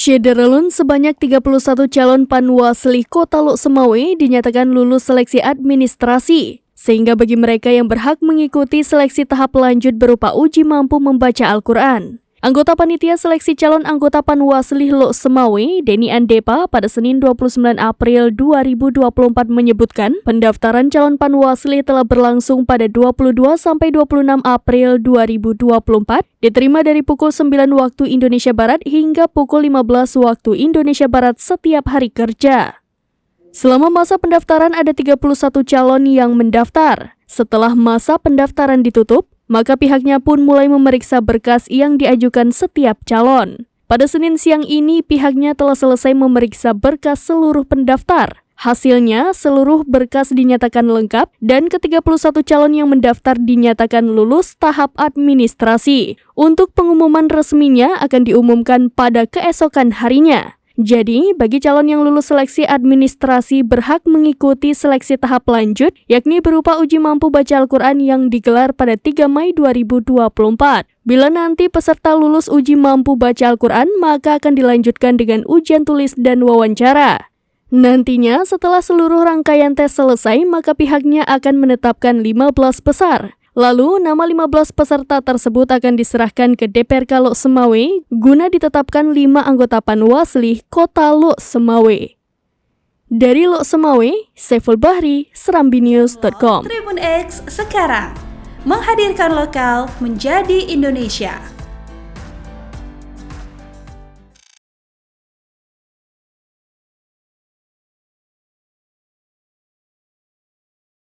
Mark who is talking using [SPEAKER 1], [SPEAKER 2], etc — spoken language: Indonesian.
[SPEAKER 1] Syederalun sebanyak 31 calon Panwasli Kota Lok Semawe dinyatakan lulus seleksi administrasi, sehingga bagi mereka yang berhak mengikuti seleksi tahap lanjut berupa uji mampu membaca Al-Quran. Anggota Panitia Seleksi Calon Anggota Panwasli Lok Semawe, Denny Andepa, pada Senin 29 April 2024 menyebutkan pendaftaran calon Panwasli telah berlangsung pada 22-26 April 2024, diterima dari pukul 9 waktu Indonesia Barat hingga pukul 15 waktu Indonesia Barat setiap hari kerja. Selama masa pendaftaran ada 31 calon yang mendaftar. Setelah masa pendaftaran ditutup, maka pihaknya pun mulai memeriksa berkas yang diajukan setiap calon. Pada Senin siang ini, pihaknya telah selesai memeriksa berkas seluruh pendaftar. Hasilnya, seluruh berkas dinyatakan lengkap dan ke-31 calon yang mendaftar dinyatakan lulus tahap administrasi. Untuk pengumuman resminya akan diumumkan pada keesokan harinya. Jadi, bagi calon yang lulus seleksi administrasi berhak mengikuti seleksi tahap lanjut, yakni berupa uji mampu baca Al-Quran yang digelar pada 3 Mei 2024. Bila nanti peserta lulus uji mampu baca Al-Quran, maka akan dilanjutkan dengan ujian tulis dan wawancara. Nantinya, setelah seluruh rangkaian tes selesai, maka pihaknya akan menetapkan 15 besar. Lalu, nama 15 peserta tersebut akan diserahkan ke DPRK Lok Semawe guna ditetapkan 5 anggota Panwasli Kota Lok Semawe. Dari Lok Semawe, Saiful Bahri, serambinews.com.
[SPEAKER 2] Tribun X sekarang menghadirkan lokal menjadi Indonesia.